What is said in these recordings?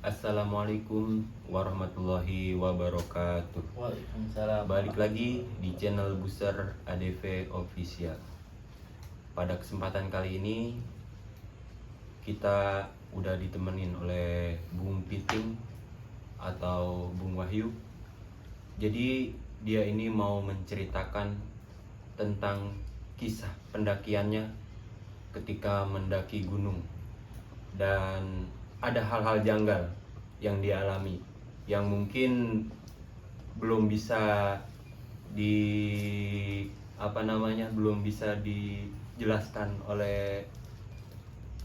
Assalamualaikum warahmatullahi wabarakatuh. Waalaikumsalam. Balik lagi di channel Buser ADV Official. Pada kesempatan kali ini kita udah ditemenin oleh Bung Piting atau Bung Wahyu. Jadi dia ini mau menceritakan tentang kisah pendakiannya ketika mendaki gunung, dan ada hal-hal janggal yang dialami yang mungkin belum bisa belum bisa dijelaskan oleh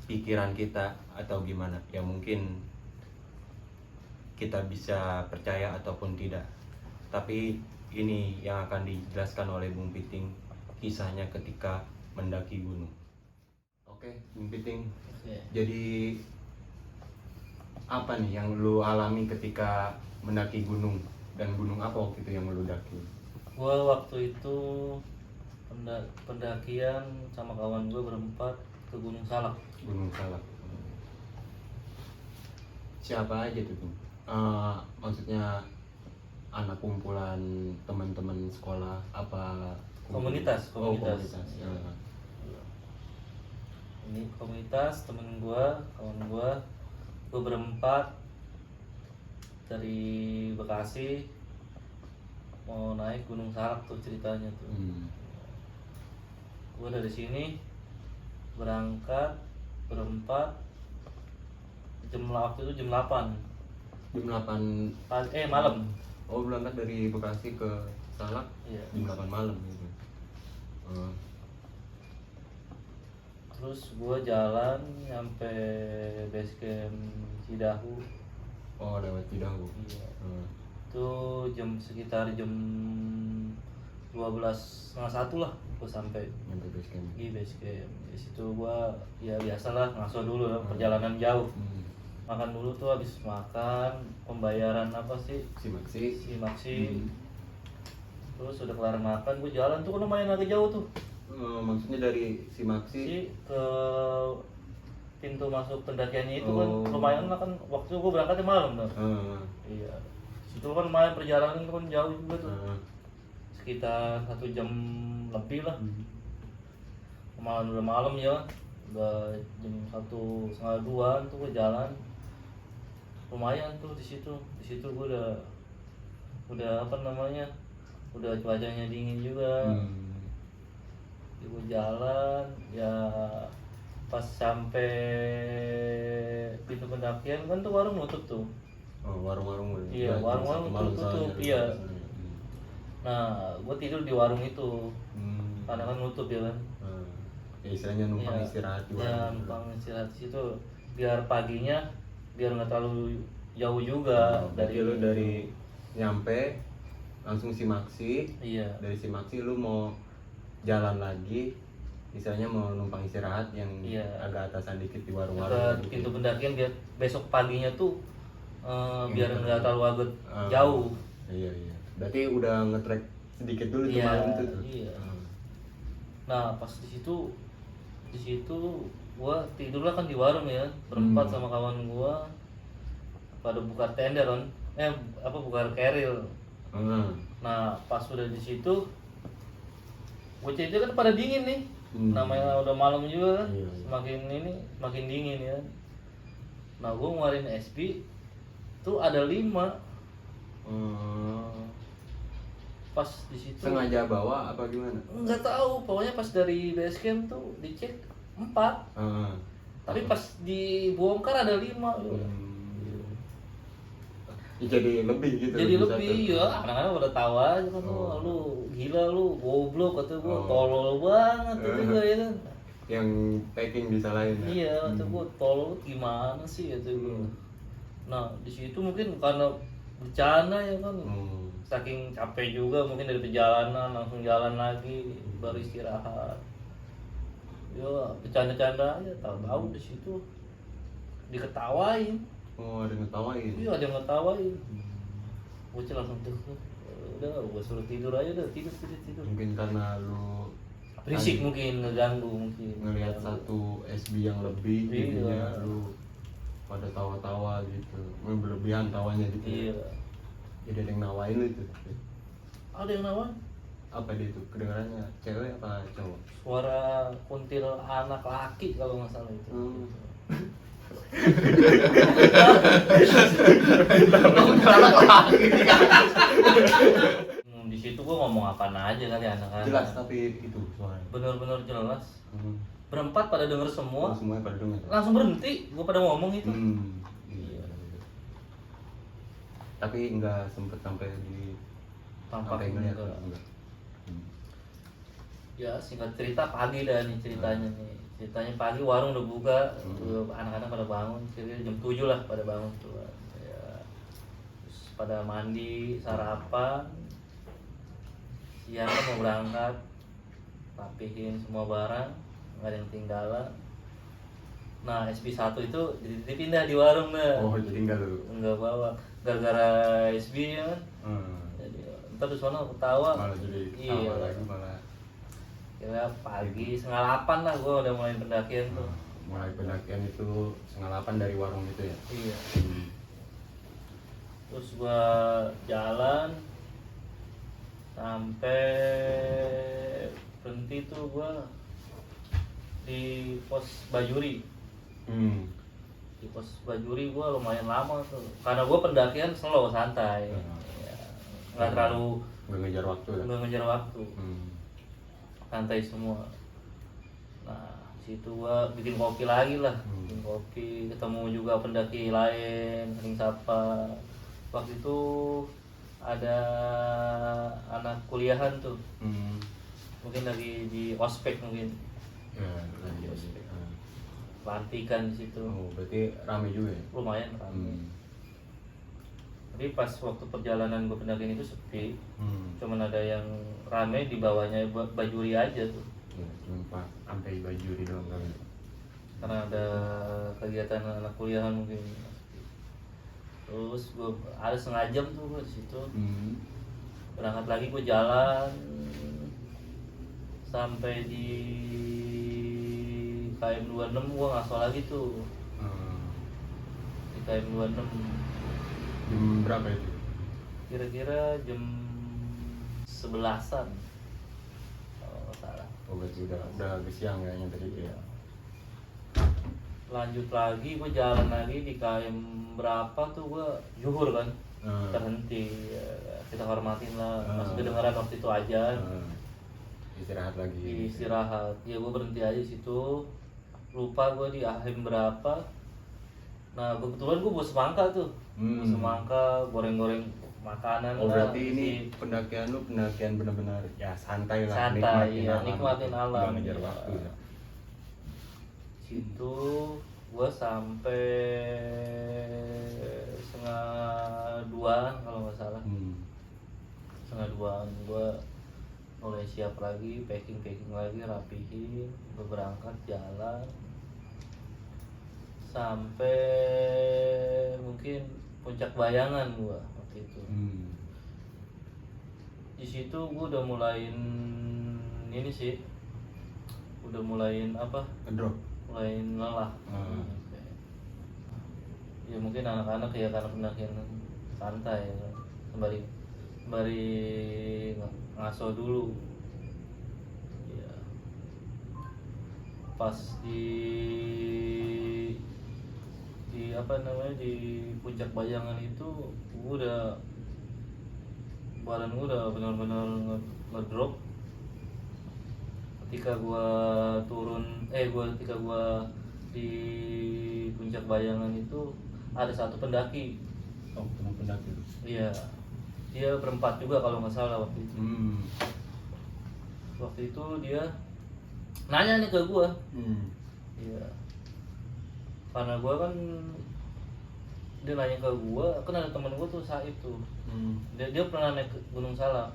pikiran kita atau gimana ya, mungkin kita bisa percaya ataupun tidak, tapi ini yang akan dijelaskan oleh Bung Piting, kisahnya ketika mendaki gunung. Oke, Bung Piting. Jadi apa nih yang lu alami ketika mendaki gunung, dan gunung apa waktu itu yang lu daki? Gua waktu itu pendakian sama kawan gue berempat ke Gunung Salak. Gunung Salak. Siapa aja tuh? Maksudnya anak kumpulan teman-teman sekolah apa? Komunitas. Ya. Ini komunitas, temen gue, kawan gue berempat dari Bekasi mau naik Gunung Salak tuh ceritanya tuh. Gue dari sini berangkat berempat waktu itu jam 8 malam. Oh, berangkat dari Bekasi ke Salak. Iya. Jam 8 malam gitu. Terus gue jalan sampai base camp Cidahu. Oh, lewat Cidahu. Iya. Itu sekitar jam 12:30 lah gue sampai base camp. di base camp. Di situ gue ya biasalah ngaso dulu ya, perjalanan jauh. Makan dulu tuh, habis makan pembayaran apa sih? Simaksi. Terus udah kelar makan, gue jalan tuh kan lumayan agak jauh tuh. Maksudnya dari Simaksi ke pintu masuk pendakiannya itu kan lumayan lah, kan waktu gue berangkatnya malam tuh. Iya. Situ kan lumayan perjalanan itu kan jauh juga tuh. Sekitar 1 jam lebih lah. Udah malam ya. Udah jam 1:30 tuh gue jalan. Lumayan tuh di situ. Di situ gue udah udah cuacanya dingin juga. Gue jalan ya, pas sampai pintu pendakian kan tuh warung nutup tuh. Warung-warung. Iya, warung-warung tutup. Iya. Nah, gue tidur di warung itu karena kan nutup ya kan. Ya istilahnya numpang istirahat di warung. Ya, numpang istirahat di situ biar paginya biar nggak terlalu jauh juga. Dari nyampe langsung Simaksi. Iya. Dari Simaksi lu mau jalan lagi, misalnya mau numpang istirahat yang agak atasan dikit di warung-warung. Ke pintu pendakian biar besok paginya tuh biar nggak terlalu agak jauh. Iya. Berarti udah nge-track sedikit dulu tuh malam itu tuh. Iya. Nah, pas di situ gua tidur lah kan di warung ya, berempat sama kawan gua pada buka tenda kan. Buka keril. Nah, pas udah di situ bocah itu kan pada dingin nih. Namanya udah malam juga kan. Semakin dingin ya. Nah, gue ngeluarin SB tuh ada 5. Pas di situ Sengaja bawa apa gimana? nggak tahu, pokoknya pas dari base camp tuh dicek 4, tapi pas dibongkar ada 5. Ya, jadi lebih gitu. Jadi lebih ya, anak-anak pada tahu aja kan, lu gila, lu goblok, kata gua, tolol banget itu gua ya kan. Yang packing disalahin. Iya, kata gua, tolol gimana sih kata gua. Nah di situ mungkin karena bercanda ya kan, saking capek juga mungkin dari perjalanan langsung jalan lagi baru istirahat. Ya bercanda-canda aja, tahu-tahu di situ diketawain. Oh, ada yang ngetawain. Iya, ada yang ngetawain. Bocah langsung tuh, udah gua suruh tidur aja, udah tidur. Mungkin karena lu Berisik mungkin, ngeganggu mungkin. ngelihat satu SB yang lebih, Iya. jadinya lu pada tawa-tawa gitu, berlebihan tawanya gitu. Iya. Jadi ada yang nawain lu itu. Ada yang nawain? Apa dia itu? Kedengarannya cewek apa cowok? Suara kuntil anak laki kalau nggak salah itu. Di situ gua ngomong apaan aja kali anak-anak. Jelas tapi itu suaranya. Bener-bener jelas. Berempat pada denger semua. Semuanya pada dengar. Langsung berhenti, gua pada ngomong itu. Iya. Tapi nggak sempet sampai di Tampak ngeliat, enggak. enggak. Ya singkat cerita pagi dah nih ceritanya nih. Ceritanya pagi warung udah buka, tuh anak-anak pada bangun, kira-kira jam 7 lah pada bangun tuh. Ya, terus pada mandi, sarapan, siang mau berangkat, rapihin semua barang, nggak ada yang ketinggalan. Nah SB1 itu dipindah di warung dah. Oh, jadi enggak lu? Nggak bawa, gara-gara SB ya kan. Jadi ntar di sana ketawa. Malah jadi Iya. lagi malah. Kira pagi 7:30 lah gue udah mulai pendakian tuh. Mulai pendakian itu 7:30 dari warung itu ya? Iya. Terus gua jalan sampai berhenti tuh gua di pos Bajuri. Di pos Bajuri gua lumayan lama tuh, karena gua pendakian slow, santai. Ya, nggak terlalu nggak ngejar waktu ya? nggak ngejar waktu. Santai semua. Nah situ gua bikin kopi lagi lah, bikin kopi, ketemu juga pendaki lain, saling sapa. Waktu itu ada anak kuliahan tuh, mungkin lagi di ospek mungkin. Ya, lagi ospek. Pelantikan di situ. Oh, berarti rame juga ya? Lumayan rame. Tapi pas waktu perjalanan gue pendakian itu sepi, cuman ada yang rame di bawahnya Bajuri aja tuh. Ya, cuma sampai Bajuri doang kali. Karena ada kegiatan anak kuliahan mungkin. Terus gue ada 1/2 jam tuh gue di situ. Berangkat lagi gue jalan sampai di KM 26 gue ngaso lagi tuh. Di KM 26. Jam berapa itu? Kira-kira jam 11-an kalau nggak salah. Oh, berarti udah agak siang kayaknya tadi ya. Lanjut lagi gue jalan lagi di KM berapa tuh gue zuhur kan. Terhenti ya, kita hormatin lah, masih kedengeran waktu itu aja. Istirahat lagi. Istirahat ya, gue berhenti aja di situ, lupa gue di KM berapa. Nah kebetulan gue bawa semangka tuh, bawa semangka, goreng-goreng makanan. Oh, lah. berarti ini pendakian lu pendakian benar-benar ya santai lah, Santai, nikmatin ya, alam. nikmatin alam. Nggak ngejar waktu ya. Situ gue sampai 1:30 kalau nggak salah. 1:30 gue mulai siap lagi, packing lagi, rapihin, gue berangkat jalan sampai mungkin Puncak Bayangan gue waktu itu. Di situ gue udah mulain ini sih, udah mulain apa? Ngedrop. Mulain lelah. Ya mungkin anak-anak ya karena pendakian santai ya. Sembari ngaso dulu. Ya. Pas di di puncak bayangan itu badan gue udah benar-benar ngedrop ketika ketika gue di puncak bayangan itu ada satu pendaki. Oh, pendaki. Iya, dia berempat juga kalau nggak salah waktu itu. Waktu itu dia nanya nih ke gue. Iya, karena gue kan dia nanya ke gue, kan ada temen gue tuh Said tuh. Dia pernah naik ke Gunung Salak.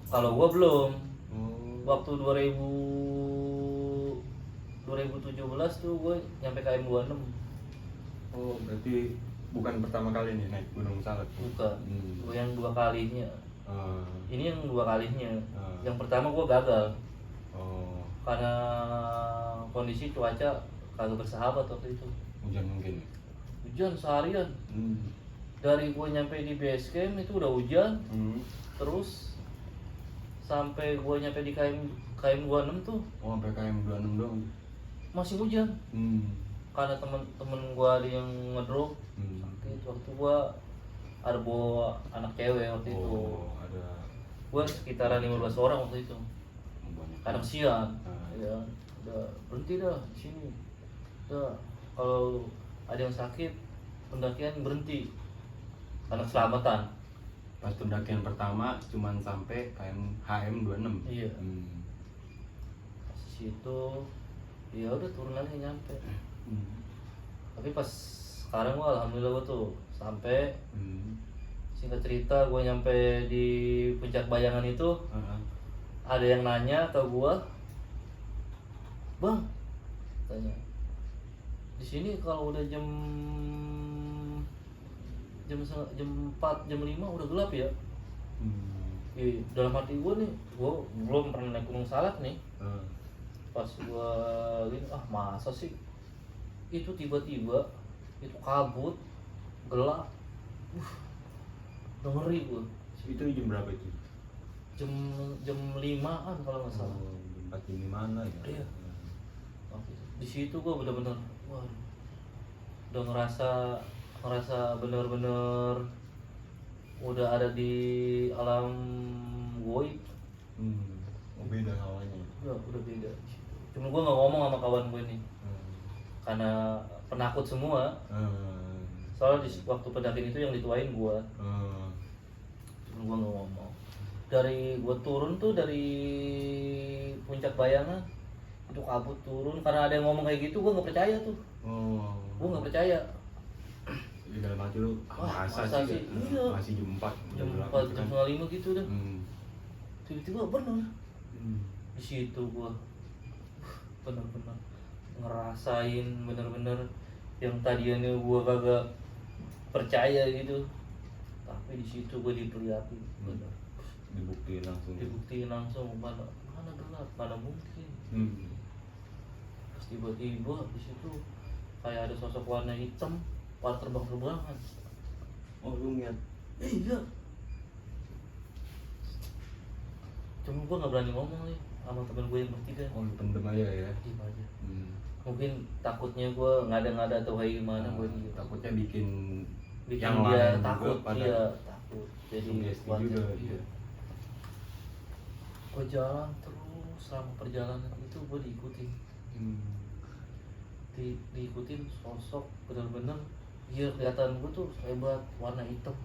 Kalau gue belum. Waktu 2017 tuh gue nyampe KM 26. Oh, berarti bukan pertama kali nih naik Gunung Salak? Bukan, gue yang 2 kalinya. Ini yang 2 kalinya. Yang pertama gue gagal. Karena kondisi cuaca kagak bersahabat waktu itu. Hujan mungkin? Hujan seharian. Dari gue nyampe di base camp itu udah hujan. Terus sampai gue nyampe di KM 26 tuh. Oh, sampai KM 26 dong? Masih hujan. Karena temen gue ada yang ngedrop. Waktu gue ada bawa anak cewek waktu itu. Ada. Gue sekitaran 15 orang waktu itu. Anak siang. Ya, udah berhenti dah di sini. Udah, kalau ada yang sakit pendakian berhenti karena keselamatan. Pas pendakian pertama cuman sampai HM 26. Iya. Pas situ ya udah turun lagi nyampe. Tapi pas sekarang gua alhamdulillah gua tuh sampai. Singkat cerita gua nyampe di puncak bayangan itu. Ada yang nanya ke gua, "Bang," tanya, "di sini kalau udah jam 4, jam 5 udah gelap ya?" Dalam hati gue nih, gue belum pernah naik Gunung Salak nih. Pas gue gini, masa sih? Itu tiba-tiba itu kabut, gelap, udah ngeri gue. Itu jam berapa itu? Jam 5-an kalau nggak salah. Jam 4 mana ya? Iya. Di situ gue bener-bener, udah ngerasa bener-bener udah ada di alam goib. Beda hawanya. Udah beda. Cuma gue nggak ngomong sama kawan gue nih, karena penakut semua. Soalnya di waktu pendakian itu yang dituain gue. Cuma gue nggak ngomong. Dari gue turun tuh dari puncak bayangan itu kabut turun, karena ada yang ngomong kayak gitu gue nggak percaya tuh. Gue nggak percaya. Di dalam hati lu, masa sih? Iya. Masih jam 4. Jam 4, jam setengah 5 gitu dah. Tiba-tiba bener. Di situ gue bener-bener ngerasain bener-bener yang tadinya gue kagak percaya gitu, tapi di situ gue diperlihatin. Dibuktiin langsung mana gelap, mana mungkin. Terus tiba-tiba di situ kayak ada sosok warna hitam pada terbang-terbangan. Oh, lu ngeliat? Iya. Cuma gue nggak berani ngomong nih sama temen gue yang bertiga. Oh, lu pendem aja ya? Diem aja. Mungkin takutnya gue ngada-ngada atau kayak gimana. Gue takutnya bikin yang dia takut. Iya, takut. Jadi juga. Iya. Gue jalan terus selama perjalanan itu gue diikutin. Diikutin sosok benar-benar dia kelihatan gue tuh hebat, warna hitam.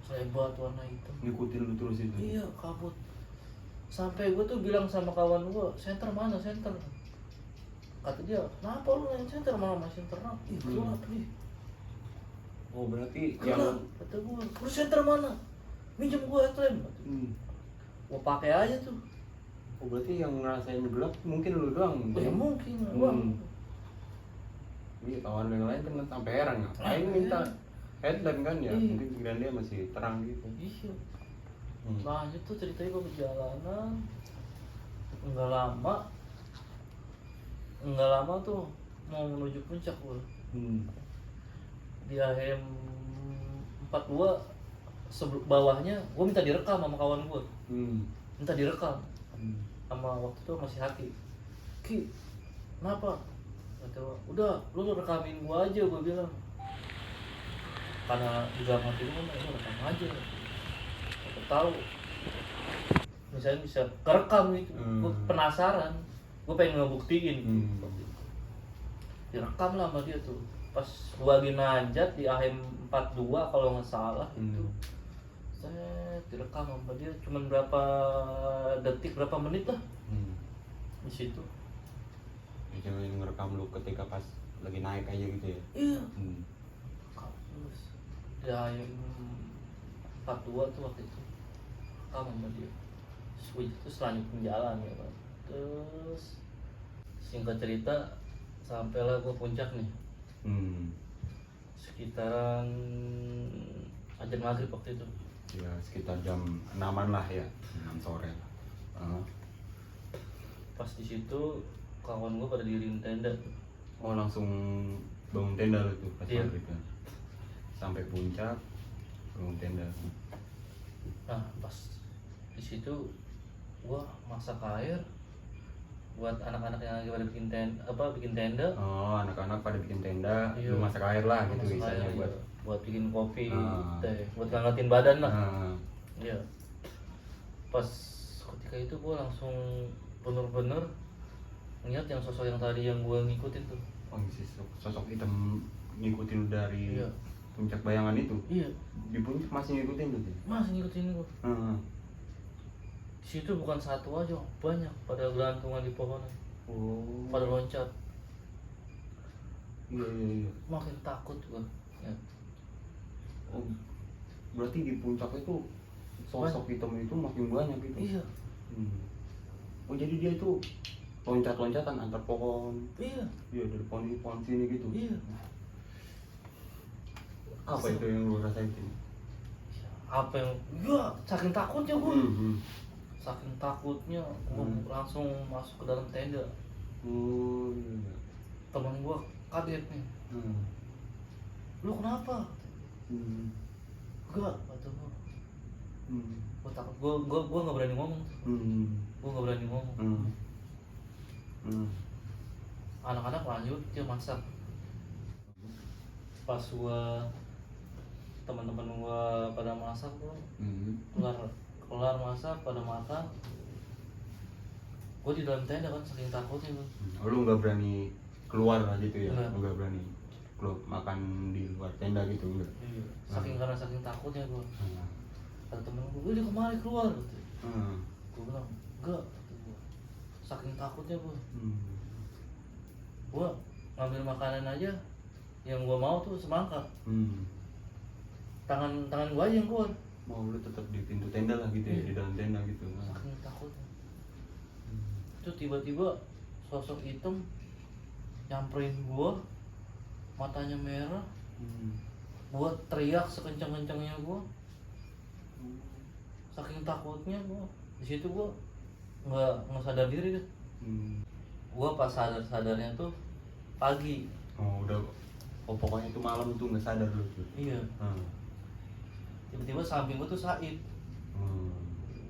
Hebat warna hitam. Ngikutin lu terus itu? Iya, kabut. Sampai gue tuh bilang sama kawan gue, "Senter mana, senter?" Kata dia, "Kenapa lu nanya senter, mana senter?" Ih, gelap nih. Oh, berarti gelap, kata gue. "Terus senter mana? Minjem gue headlamp." Gue pakai aja tuh. Oh, berarti yang ngerasain gelap mungkin lu doang? Ya mungkin, doang. Iya, kawan yang lain kan sampai heran, ngapain minta headlamp kan ya? Mungkin pikiran dia masih terang gitu. Iya. Lanjut tuh ceritanya gue perjalanan. Enggak lama tuh mau menuju puncak gue. Di HM 42 bawahnya gue minta direkam sama kawan gue. Minta direkam. Sama waktu itu masih Haki. "Ki, kenapa? kata gua, udah lu rekamin gua aja, gua bilang. Karena di dalam hati gua lu rekam aja. Aku tahu misalnya bisa kerekam gitu. Gua penasaran, gua pengen ngebuktiin gitu. Direkam lah sama dia tuh. Pas gua lagi nanjat di AM42 kalau nggak salah itu. Saya direkam sama dia cuman berapa detik, berapa menit lah. Di situ. Dia cuma ngerekam lu ketika pas lagi naik aja gitu ya. Iya. Terus di AM42 tuh waktu itu rekam sama dia. Terus lanjutin jalan ya Pak. Terus singkat cerita sampailah gua puncak nih. Sekitaran azan maghrib waktu itu. Ya sekitar jam 6-an lah ya, 6 sore lah. Pas di situ kawan gua pada diriin tenda. Oh langsung bangun tenda lu tuh pas Iya. maghrib kan. Sampai puncak bangun tenda. Nah pas di situ gua masak air buat anak-anak yang lagi pada bikin tenda. Oh anak-anak pada bikin tenda, Iya. lu masak air lah gitu Masak istilahnya air, buat. iya. Buat bikin kopi, Ah. teh, buat ngangetin badan lah. Iya. Ah. Pas ketika itu gue langsung bener-bener ngeliat yang sosok yang tadi yang gue ngikutin tuh. Oh si sosok hitam ngikutin lu dari Iya. puncak bayangan itu. Iya. Di puncak masih ngikutin tuh. Mas ngikutin gue. Di situ bukan satu aja, banyak pada gelantungan di pohon, Oh. pada loncat. Iya. Makin takut gue. Ya. Oh, berarti di puncak itu sosok hitam itu makin banyak gitu. Iya. Oh jadi dia itu loncat-loncatan antar pohon. Iya. Iya dari pohon ini pohon sini gitu. Iya. Apa itu yang lu rasain? Apa yang? Ya, saking takutnya gue. Saking takutnya gue langsung masuk ke dalam tenda. Oh iya. Teman gue kaget nih. Lu kenapa? Enggak, kata gue. Gue takut, gue nggak berani ngomong. Gue nggak berani ngomong. Anak-anak lanjut dia masak. Pas teman-teman gue pada masak tuh, kelar masak pada makan. Gue di dalam tenda kan saking takutnya gue. Oh, lu nggak berani keluar gitu ya? Enggak. Nggak berani keluar makan di luar tenda gitu enggak? Iya. Karena saking takutnya gue. Kata temen gue, dia kemari keluar gitu. Gue bilang, enggak, kata gue. Saking takutnya gue. Gue ngambil makanan aja, yang gue mau tuh semangka. Tangan gue aja yang keluar. Mau lu tetap di pintu tenda lah gitu ya, Iya. di dalam tenda gitu. Saking takutnya. Itu tiba-tiba sosok hitam nyamperin gue, matanya merah. Gue teriak sekencang-kencangnya gue. Saking takutnya gue. Di situ gue nggak sadar diri deh. Gue pas sadarnya tuh pagi. Oh udah, oh pokoknya itu malam tuh nggak sadar lu tuh. Iya. Tiba-tiba samping gue tuh Said.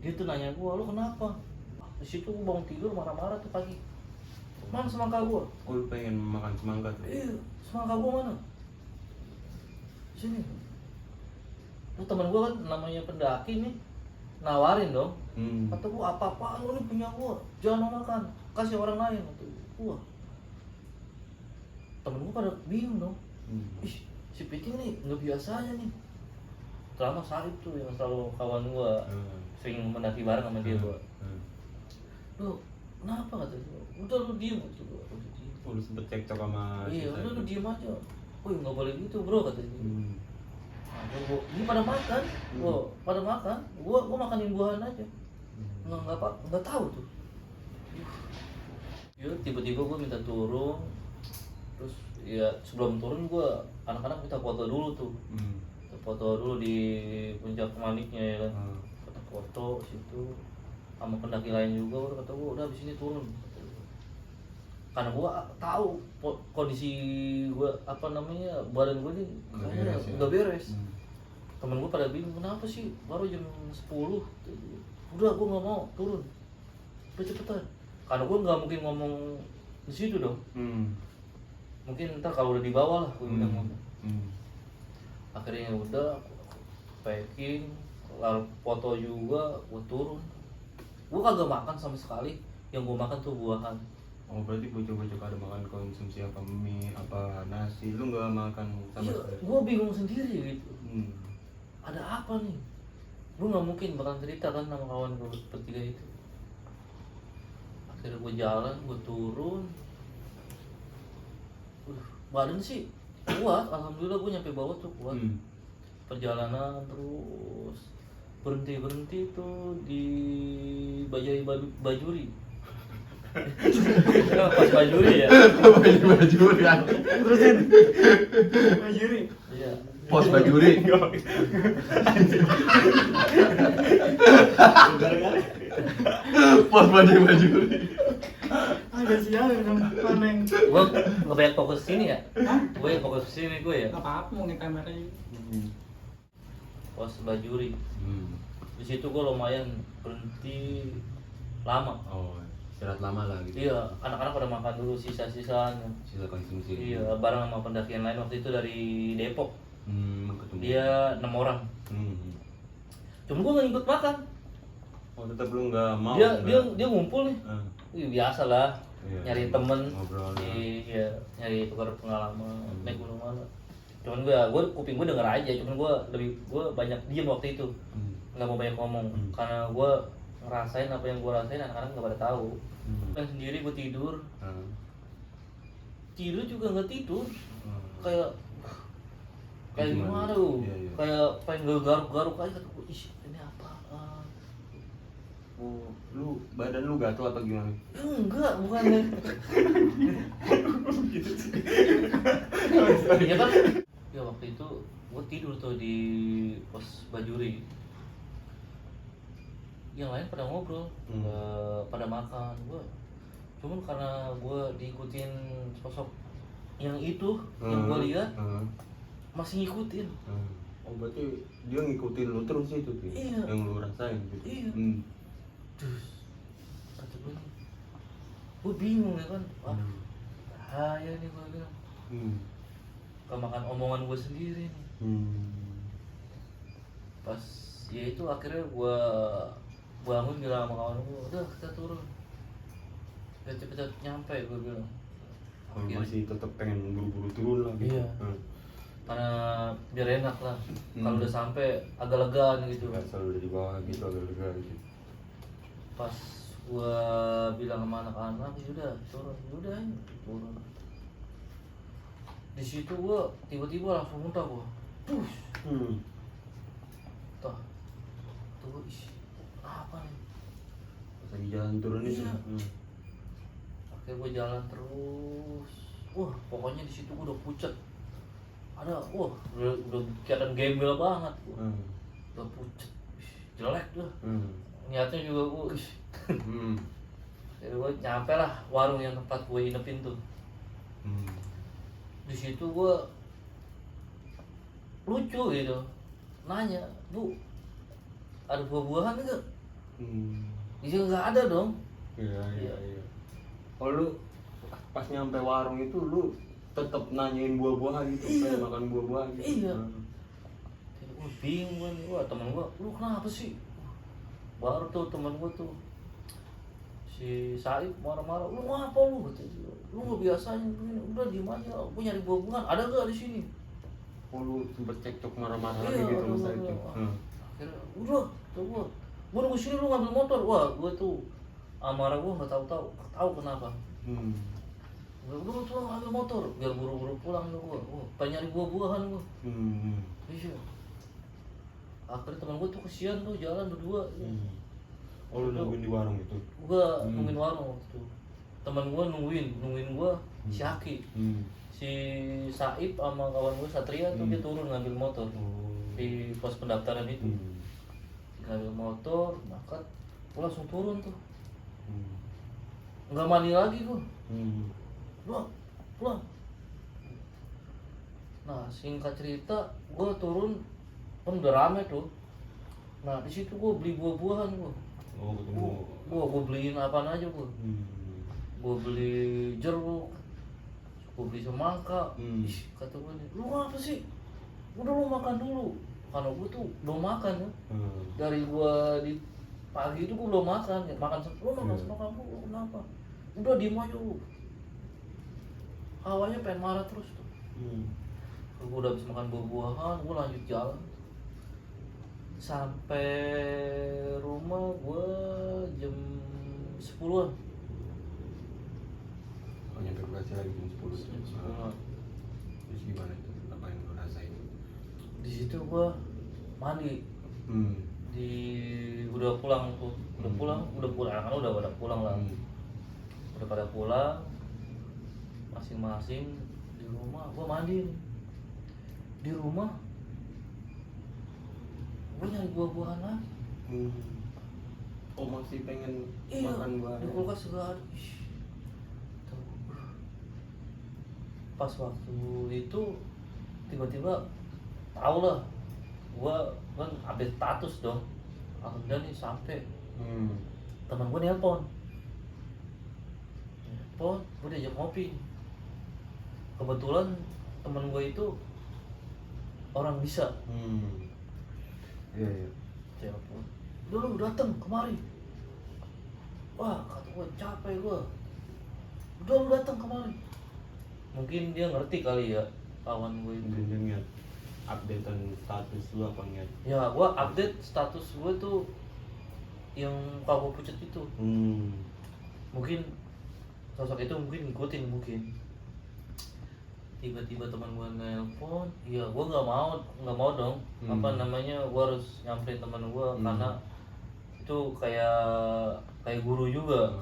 Dia tuh nanya gue, lu kenapa? Di situ gue bangun tidur marah-marah tuh pagi. Mana semangka gue? Oh lu pengen makan semangka tuh? Iya, semangka gue mana? Sini. Lu temen gue kan namanya pendaki nih, nawarin dong. Kata gue, apa-apaan lu nih punya gue, jangan mau makan, kasih orang lain. Kata gue, temen gue pada bingung dong. Ih, si Piting nih nggak biasanya nih. Terutama Said tuh yang selalu kawan gue, sering mendaki bareng sama dia gue. Lu kenapa? Kata gue, udah lu diem aja gue. Oh lu sempet cekcok sama Iya, si udah Said. lu diem aja. Wih nggak boleh gitu bro, kata dia. Nah, ini pada makan, pada makan. Gua makanin buahan aja. Nggak tahu tuh. Ya tiba-tiba gua minta turun. Terus ya sebelum turun gua anak-anak minta foto dulu tuh. Foto dulu di puncak Maniknya ya kan. Foto situ sama pendaki lain juga. Kata gua udah habis ini turun. Karena gua tahu kondisi gua badan gua nih kayaknya nggak beres. Temen gua pada bingung, kenapa sih baru jam 10. Udah gua nggak mau turun, udah cepetan. Karena gua nggak mungkin ngomong di situ dong. mungkin ntar kalau udah di bawah lah gue bilang. Akhirnya ya udah packing, lalu foto juga, gue turun. Gue kagak makan sama sekali, yang gue makan tuh buahan. Oh berarti bocah-bocah ada makan konsumsi apa mie, apa nasi, lu nggak makan sama Iya, sekali? gue bingung sendiri gitu. Hmm. Ada apa nih? Gue nggak mungkin bakal cerita kan sama kawan gue bertiga itu. Akhirnya gue jalan, gue turun. Badan sih kuat, alhamdulillah gue nyampe bawah tuh kuat. Perjalanan terus berhenti tuh di Bajuri. Pas Bajuri ya. Bajuri ya. Terusin. Bajuri. Iya. Pos Bajuri. Pos Bajuri. Ada sial yang paling. Gue ngebayar fokus sini ya. Gue fokus sini gue ya. Gak apa-apa mau kameranya. Pos Bajuri. Di situ gue lumayan berhenti lama. Oh, istirahat lama lah gitu. Iya, anak-anak pada makan dulu sisa-sisanya. Sisa konsumsi. Iya, bareng sama pendakian lain waktu itu dari Depok. Ketemu. Dia 6 orang. Cuma gue nggak ikut makan. Oh tetap lu nggak mau? Dia ngumpul nih. Wih, biasa lah. Iya, Nyari temen. ngobrol. Iya, nyari tukar pengalaman. Naik gunung mana. Cuman gue kuping gue denger aja. Cuman gue banyak diem waktu itu. Nggak mau banyak ngomong. Karena gue ngerasain apa yang gue rasain, anak-anak nggak pada tahu. Yang sendiri gue tidur. Tidur juga nggak tidur. Kayak gimana tuh? Iya. Kayak pengen garuk-garuk aja. Ih, ini apaan? Oh, badan lu gatel apa gimana? Enggak, bukan. Iya kan? Ya waktu itu gue tidur tuh di pos Bajuri. Yang lain pada ngobrol, pada makan. Cuman karena gue diikutin sosok yang itu, yang gue lihat masih ngikutin. Oh berarti dia ngikutin lu terus itu tuh? Iya. Yang lu rasain gitu? Iya. Terus kata gue bingung ya kan, wah bahaya nih gue bilang. Kemakan omongan gue sendiri nih. Pas ya itu akhirnya gue bangun bilang sama kawan gue, udah kita turun, biar cepet nyampe, gue bilang. Masih tetap pengen buru-buru turun lah gitu. Iya. Karena biar enak lah. Kalau udah sampai agak lega gitu. Selalu udah di bawah gitu agak lega gitu. Pas gua bilang sama anak-anak, udah turun. Di situ gua tiba-tiba langsung muntah gua. Push. Tuh. Apa nih? Pas lagi jalan turun itu. Akhirnya gua jalan terus. Wah, pokoknya di situ gua udah pucet. Udah kelihatan gembel banget gua. Udah pucet. Jelek tuh. Niatnya juga gua. Jadi gua nyampe lah warung yang tempat gue inepin tuh. Di situ gua lucu gitu. Nanya, "Bu, ada buah-buahan enggak?" Dia nggak ada dong. Iya. Oh lu pas nyampe warung itu lu tetap nanyain buah-buahan gitu, kayak makan buah-buahan gitu. Iya. Gue bingung kan, temen gue, lu kenapa sih? Baru tuh temen gue tuh si Saib marah-marah, lu ngapa lu? Lu nggak biasanya begini, udah diem aja, gue nyari buah-buahan, ada nggak di sini? Oh lu sempet cekcok marah-marah Iya, gitu masa itu. Akhirnya, udah, tuh gue nunggu sini, lu ngambil motor. Wah, gue tuh amarah gue nggak tahu kenapa. Gue tuh ngambil motor biar buru-buru pulang gue. Pengen nyari buah-buahan gue. Iya. Akhirnya teman gue tuh kesian tuh jalan berdua. Oh lu nungguin di warung itu? Gue nungguin warung waktu itu. Teman gue nungguin gue si Aki. Si Saib sama kawan gue Satria tuh dia turun ngambil motor di pos pendaftaran itu. Ngambil motor, makan, gue langsung turun tuh. Nggak mandi lagi gue. Pulang. Nah, singkat cerita, gue turun kan udah rame tuh. Nah, di situ gue beli buah-buahan gue. Oh, ketemu. Gue beliin apaan aja gue. Gue beli jeruk, gue beli semangka. Ih, kata gue nih, lu apa sih, udah lu makan dulu, karena gue tuh belum makan ya. Dari gue di pagi itu gue belum makan, lu makan semangka lu kenapa, udah diem aja lu, hawanya pengen marah terus tuh. Gue udah habis makan buah-buahan, gue lanjut jalan sampai rumah gue jam 10-an. Oh, nyampe Bekasi lagi jam 10. Jam 10-an. Terus gimana itu? Apa yang lo rasain? Di situ gue mandi. Udah pulang tuh, udah pulang lah. Udah pada pulang, masing-masing di rumah. Gue mandi nih. Di rumah gue nyari buah-buahan lagi. Oh, masih pengen Iya, makan buah? di kulkas juga ada. Tuh. Pas waktu itu tiba-tiba tau lah, gue kan update status dong. Alhamdulillah nih sampai teman gue nelpon, gue diajak ngopi. Kebetulan teman gue itu orang bisa. Iya. Telepon, udah lu dateng kemari. Wah, kata gue capek gue. Udah lu dateng kemari. Mungkin dia ngerti kali ya, kawan gue itu. Mungkin dia ngeliat updatean status lu apa ngeliat? Ya, gue update status gue tuh yang muka gue pucat itu. Mungkin sosok itu mungkin ngikutin mungkin. Tiba-tiba teman gue nelpon, ya gue nggak mau dong. Apa namanya, gue harus nyamperin teman gue karena itu kayak guru juga,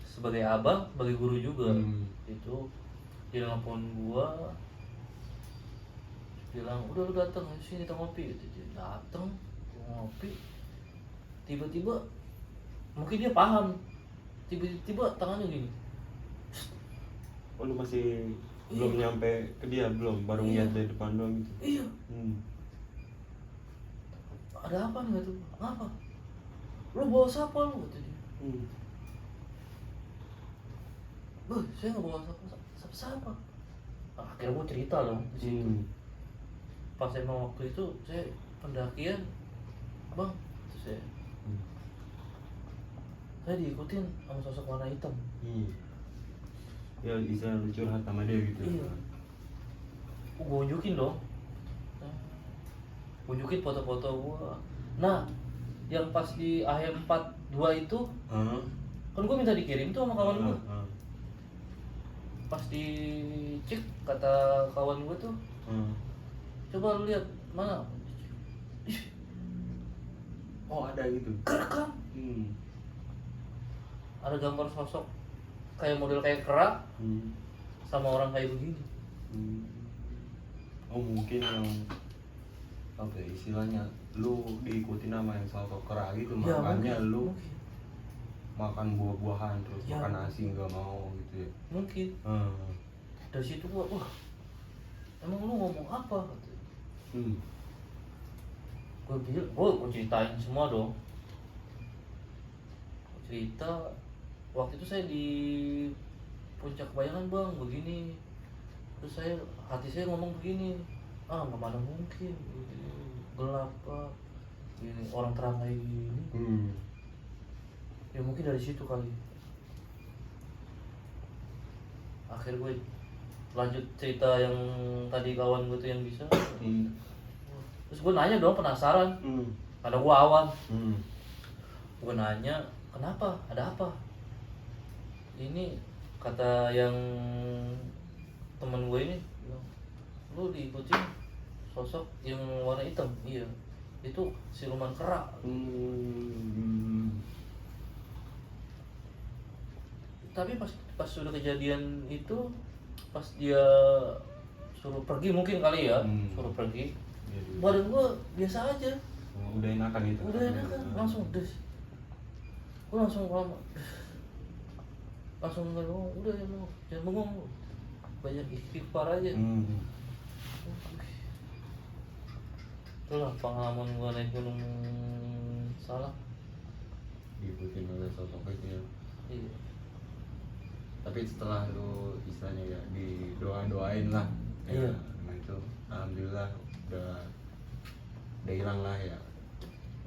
sebagai abang, sebagai guru juga. Itu dia nelpon gue, bilang udah lu datang sini kita ngopi. Gitu. Dia datang ngopi, tiba-tiba mungkin dia paham, tiba-tiba tangannya gini. Oh, lu masih belum nyampe ke dia, belum? Baru ngeliat dari depan doang gitu? Iya. Ada apa nih tuh? Apa? Lu bawa siapa lu? Kata dia. Saya nggak bawa siapa. Nah, akhirnya gue cerita dong di situ. Pas emang waktu itu saya pendakian, bang, terus saya diikutin sama sosok warna hitam. Ya, bisa lu curhat sama dia gitu. Iya. Gue unjukin dong. Unjukin foto-foto gue. Nah, yang pas di AH42 itu, kan gue minta dikirim tuh sama kawan gue. Pas dicek kata kawan gue tuh, coba lu lihat mana. Oh, ada gitu. Kerekam. Ada gambar sosok kayak model kayak kera sama orang kayak begini. Oh, mungkin yang apa ya, istilahnya lu diikutin sama yang sosok kera gitu, Ya, makanya mungkin, lu makan buah-buahan terus Ya. makan nasi nggak mau gitu ya. Mungkin dari situ gua, wah emang lu ngomong apa? Gue ceritain semua dong. Gua cerita waktu itu saya di puncak bayangan bang begini, terus hati saya ngomong begini, nggak mana mungkin gelap pak, gini orang terang kayak gini. Ya mungkin dari situ kali. Akhir gue lanjut cerita yang tadi kawan gue tuh yang bisa. Terus gue nanya dong, penasaran, karena gue awan. Gue nanya, kenapa? Ada apa? Ini kata yang temen gue ini bilang, lu diikutin sosok yang warna hitam. Iya, itu siluman kera. Tapi pas sudah kejadian itu, pas dia suruh pergi mungkin kali ya, suruh pergi, badan gue biasa aja. Udah enakan itu. Udah enakan, langsung des. Gue langsung ngomong, udah ya mau, jangan bengong, banyak istighfar aja. Itulah pengalaman gue naik gunung Salak. Diikutin oleh sosok itu ya. Iya. Tapi setelah lu istilahnya ya didoain lah ya, Iya. nah itu alhamdulillah udah hilang lah ya.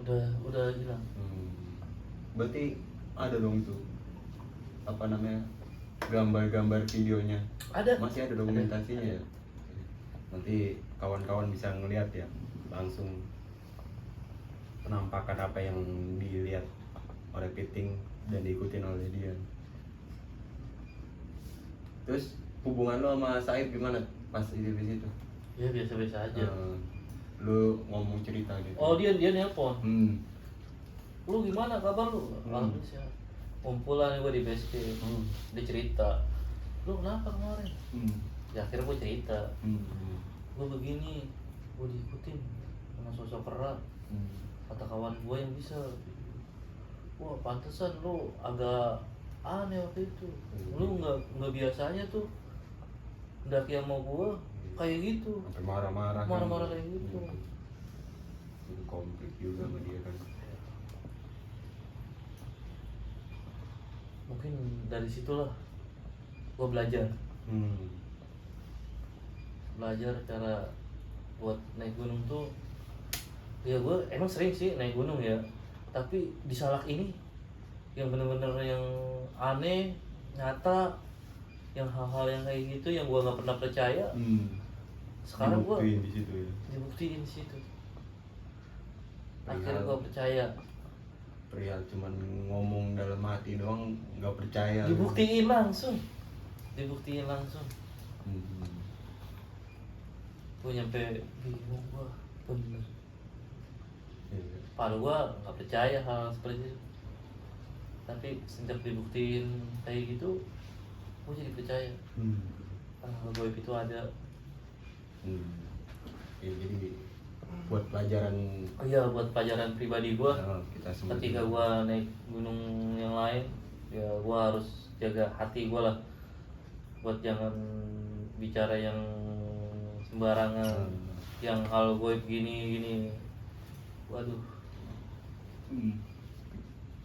Udah hilang. Berarti ada dong itu apa namanya, gambar-gambar videonya Ada. masih ada dokumentasinya ya. Nanti kawan-kawan bisa ngelihat ya langsung penampakan apa yang dilihat oleh Piting dan diikutin oleh dia. Terus hubungan lo sama Saib gimana pas di situ? Ya biasa-biasa aja. Lu ngomong cerita gitu. Oh dia nelpon. Hmm. Lu gimana kabar lu? Alhamdulillah sehat. Kumpulan gue di base camp. Dia cerita. Lu kenapa kemarin? Ya akhirnya gue cerita. Gue begini, gue diikutin sama sosok kerak. Kata kawan gue yang bisa. Wah pantesan lu agak aneh waktu itu. Lu nggak biasanya tuh mendaki sama gue kayak gitu. Sampai marah-marah. Marah-marah kayak gitu. Itu konflik juga sama dia kan. Mungkin dari situlah gue belajar cara buat naik gunung tuh. Ya gue emang sering sih naik gunung ya, tapi di Salak ini yang bener-bener yang aneh, nyata, yang hal-hal yang kayak gitu yang gue nggak pernah percaya. Sekarang gue dibuktiin di situ ya. dibuktiin di situ. Akhirnya gue percaya. Perihal cuman ngomong dalam hati doang nggak percaya. Dibuktiin langsung. Gue nyampe bingung gue, bener. Padahal gue nggak percaya hal seperti itu. Tapi sejak dibuktiin kayak gitu, gue jadi percaya. Hal gaib itu ada. Ya, jadi buat pelajaran. Oh iya, buat pelajaran pribadi gue. Kita semua Ketika gue naik gunung yang lain, ya gue harus jaga hati gue lah, buat jangan bicara yang sembarangan, yang hal gaib gini. Waduh.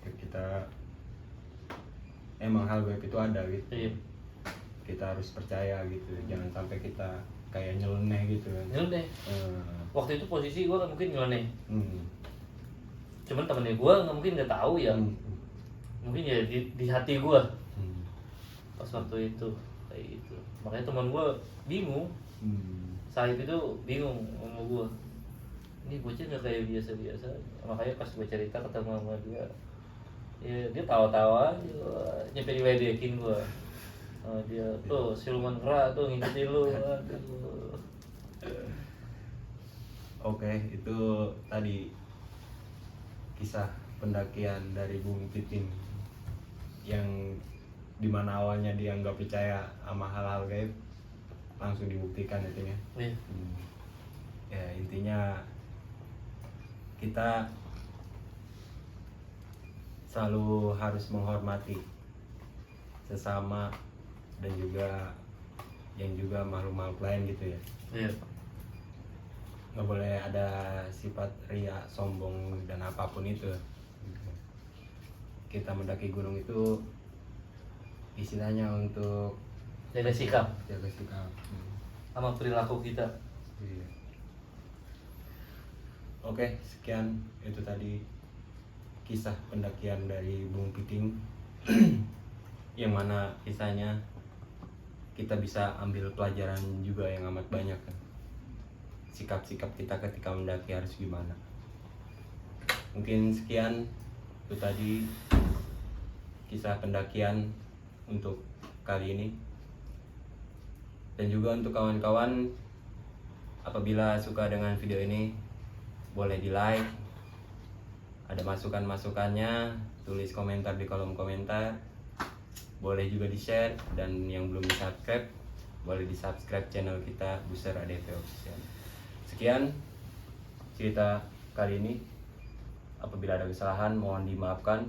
Kita emang hal gaib itu ada gitu. Iya. Kita harus percaya gitu, jangan sampai kita kayak nyeleneh gitu kan. Nyeleneh. Waktu itu posisi gue mungkin nyeleneh. Cuman temennya gue mungkin nggak tahu ya. Mungkin ya di hati gue. Pas waktu itu kayak gitu. Makanya teman gue bingung. Saib itu bingung sama gue. Ini bocah nggak kayak biasa-biasa. Makanya pas gue cerita ketemu sama dia, ya dia tawa-tawa aja, nyampe diledekin gue. Dia tuh siluman kera tuh ngikutin lu. Aduh. Oke, itu tadi kisah pendakian dari Bung Piting yang dimana awalnya dia nggak percaya sama hal-hal gaib, langsung dibuktikan itu ya. Iya. Ya intinya kita selalu harus menghormati sesama dan juga yang juga makhluk-makhluk lain gitu ya. Iya. Nggak boleh ada sifat ria, sombong dan apapun itu. Kita mendaki gunung itu istilahnya untuk Jaga sikap sama perilaku kita. Iya. Oke, sekian itu tadi kisah pendakian dari Bung Piting yang mana kisahnya kita bisa ambil pelajaran juga yang amat banyak kan. Sikap-sikap kita ketika mendaki harus gimana. Mungkin sekian itu tadi kisah pendakian untuk kali ini. Dan juga untuk kawan-kawan, apabila suka dengan video ini boleh di like, ada masukan-masukannya tulis komentar di kolom komentar, boleh juga di share, dan yang belum di subscribe boleh di subscribe channel kita Buser ADV Official. Sekian cerita kali ini. Apabila ada kesalahan mohon dimaafkan,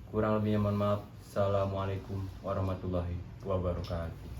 kurang lebihnya mohon maaf. Assalamualaikum warahmatullahi wabarakatuh.